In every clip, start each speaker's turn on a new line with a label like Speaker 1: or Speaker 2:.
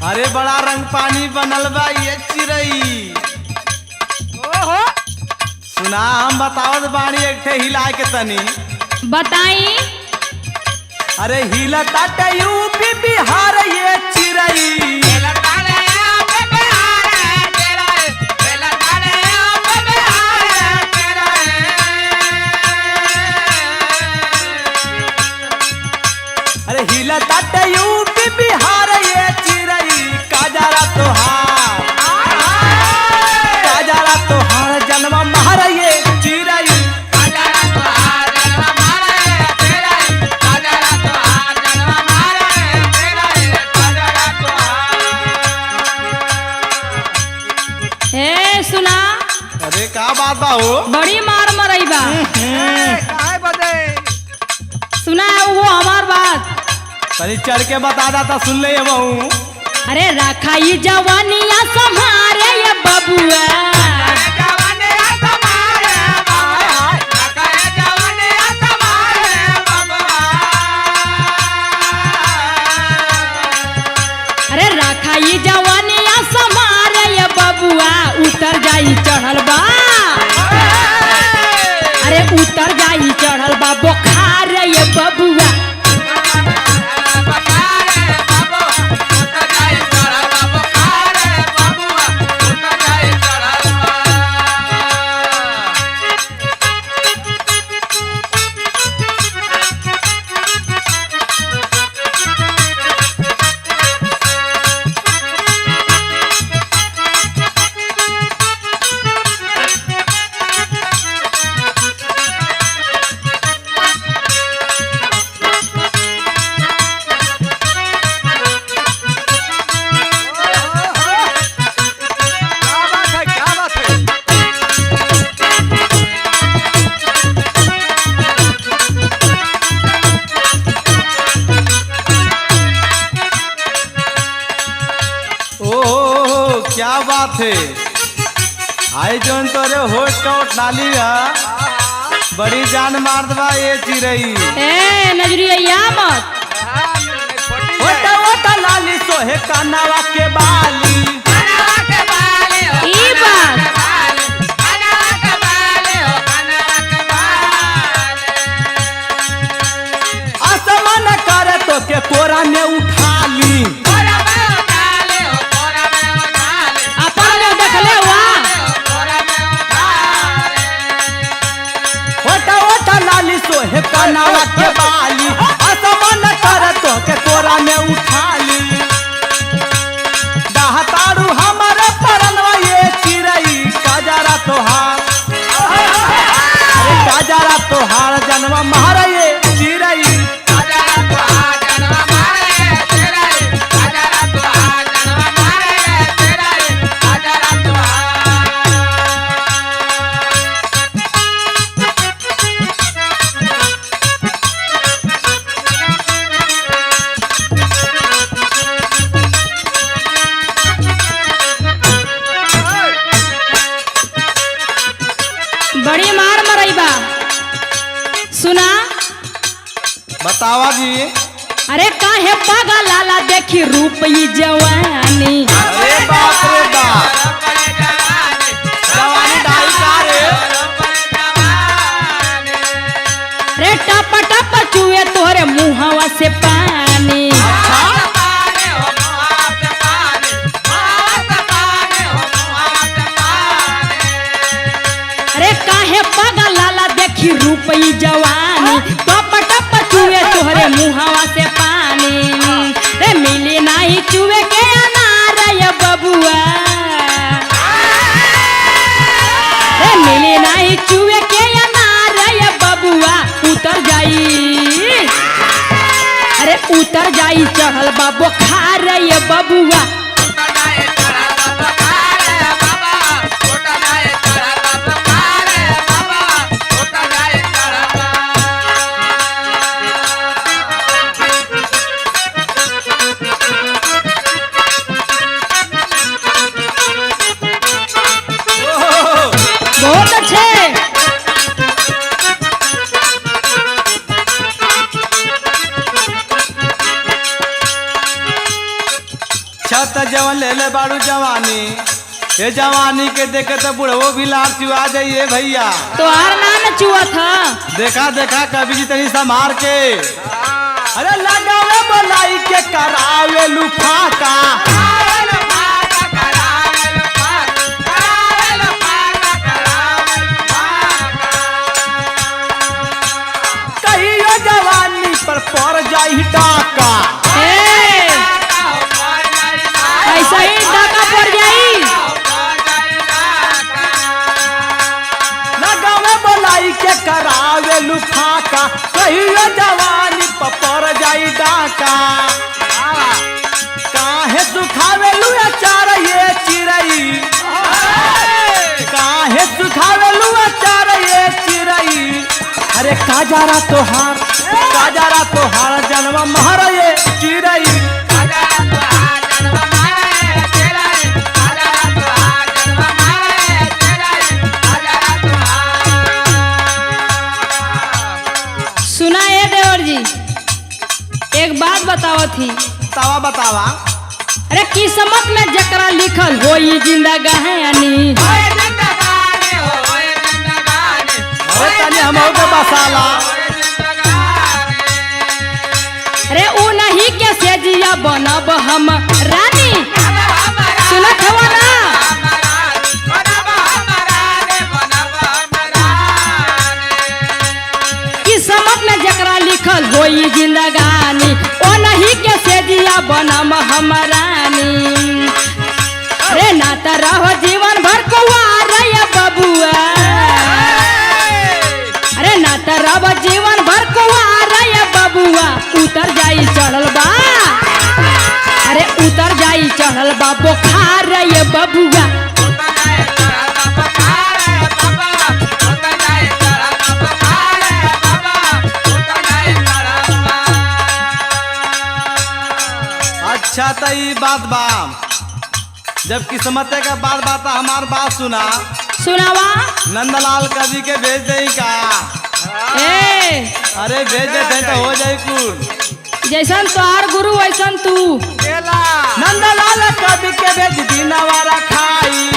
Speaker 1: अरे बड़ा रंग पानी बनल बा ये चिरई।
Speaker 2: ओहो
Speaker 1: सुना हम बतावत बानी एक ठे हिला के तनी।
Speaker 3: बताई।
Speaker 1: अरे हिलता टे यूपी बिहार ये चिरई। अरे हिलता टे यूपी बिहार ये चिरई। काजरा तोहार काजरा तोहार जन्म महार ये चिरई।
Speaker 3: ए सुना,
Speaker 1: अरे का बात बा हो?
Speaker 3: बड़ी मार मरई बा।
Speaker 2: काहे बदे
Speaker 3: सुना है वो हमार बात।
Speaker 1: तनी चढ़ के बता दाता सुन ले बहू।
Speaker 3: अरे रखा ये जवानिया संभारे ये बबुआ। अरे रखा ये जवानिया संभारे ये बबुआ। उतर जाई चढ़ल बा। अरे उतर जाई चढ़ल बा बुखार ये बबुआ।
Speaker 2: क्या बात है
Speaker 1: ओह क्या बात है। आई जोन तोरे होठ का ओठ लाली है बड़ी जान मार दबा ये चिरई।
Speaker 3: ए नजरिया मत।
Speaker 1: ओठ ओठ लाली सोहे कानावा के बाली।
Speaker 3: ई बात
Speaker 1: आसमान करे तो के कोरा में उठा ली।
Speaker 3: अपन में देखले हुआ।
Speaker 1: ओठ ओठ लाली सोहे कानावा के बाली। आसमान करे तो के कोरा में उठा ली। दाहतारू हमारे परनवा ये चिरई। काजरा तोहार अरे काजरा तोहार जन्म महारा ये चिरई।
Speaker 3: बड़ी मार मरई बा। सुना,
Speaker 1: बतावा जी।
Speaker 3: अरे काहे पागल लाला देखी रूप ई जवानी।
Speaker 1: अरे बाप रे बाप जवानी ढाई का रे।
Speaker 3: रे टप टप चुए तोरे मुहवा से पानी। अरे काहे पागल लाला देखी रूप ई जवानी। टप टप चुए तोरे मुहवा से पानी। रे मिली नहीं चुए के अनार ये बबुआ। रे मिली नहीं चुए के अनार ये बबुआ। उतर जाई अरे उतर जाई चढ़ल बा बुखार ये बबुआ। बहुत अच्छे।
Speaker 1: जवन ले ले बाड़ू जवानी, ये जवानी के देखे तो बुढ़वो भी लार चुआ जाइए भैया।
Speaker 3: तो आर नाम चुआ था।
Speaker 1: देखा देखा कभी जी तनी संभार के। अरे लगावे बोलाई के करावे लुफाका, कहियो जवानी पर पड़ जाई डाका।
Speaker 3: ऐसा ही डाका पड़ जाई।
Speaker 1: लगावे बोलाई के करावे लुफाका, कहियो जवानी पर पड़ जाई डाका। काहे सुखावे लुआ चार ये चिरई, काहे सुखावे लुआ चार ये चिरई। अरे काजारा तोहार जन्म महर ये चिरई।
Speaker 3: सुना है देवर जी, एक बात बताओ थी।
Speaker 1: तवा बतावा।
Speaker 3: अरे किस्मत में जकरा लिखल होई जिंदगानी,
Speaker 1: अरे तनी हमहू के बसाला।
Speaker 3: अरे उ नहीं के सेजिया बनब हम रानी। सुनत हो ना? किस्मत में जकरा लिखल होई जिंदगानी, ओ नहीं के सेजिया बनम हम रानी। अरे ना त रहो जीवन भर कुंवार ये बबुआ, अरे ना त रहो जीवन भर कुंवार ये बबुआ। उतर जाई चढ़ल बा, अरे उतर जाई चढ़ल बा बुखार ये बबुआ।
Speaker 1: अच्छा तो ये बात बा, जब किस्मत का बात बात हमार बात सुना।
Speaker 3: सुनावा।
Speaker 1: नंदलाल कवि के भेज दे का।
Speaker 3: ए
Speaker 1: अरे भेज दे तो हो जाए कुल।
Speaker 3: जैसन तोहार गुरु वैसन तू।
Speaker 1: नंदलाल कवि के भेज दी नवारा खाई।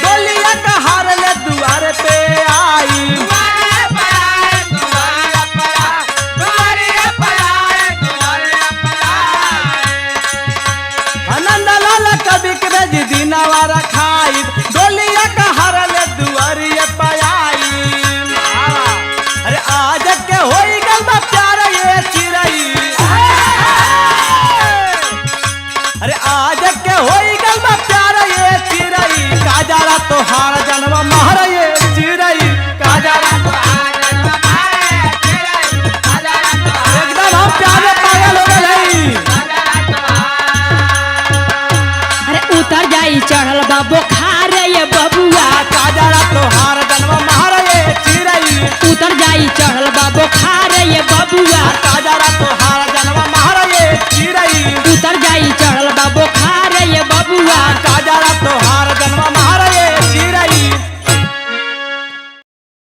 Speaker 1: डोलिया का हार ले दुआर पे आई। नंदलाल कवि के भेज दी नवारा खाई। डोलिया का हार ले दुआरिया पे आई। अरे आज के होई गल बा प्यार ये चिरई। अरे आज के होई गल बा प्यार ये चिरई। काजारा तोहार जन्म महर ये चिरई। काजारा एकदम हम प्यार में पागल हो गए।
Speaker 3: अरे उतर जाई चढ़ल बा बुखार ये बबुआ।
Speaker 1: काजारा तोहार जन्म महर ये चिरई।
Speaker 3: उतर जाई चढ़ल बा बुखार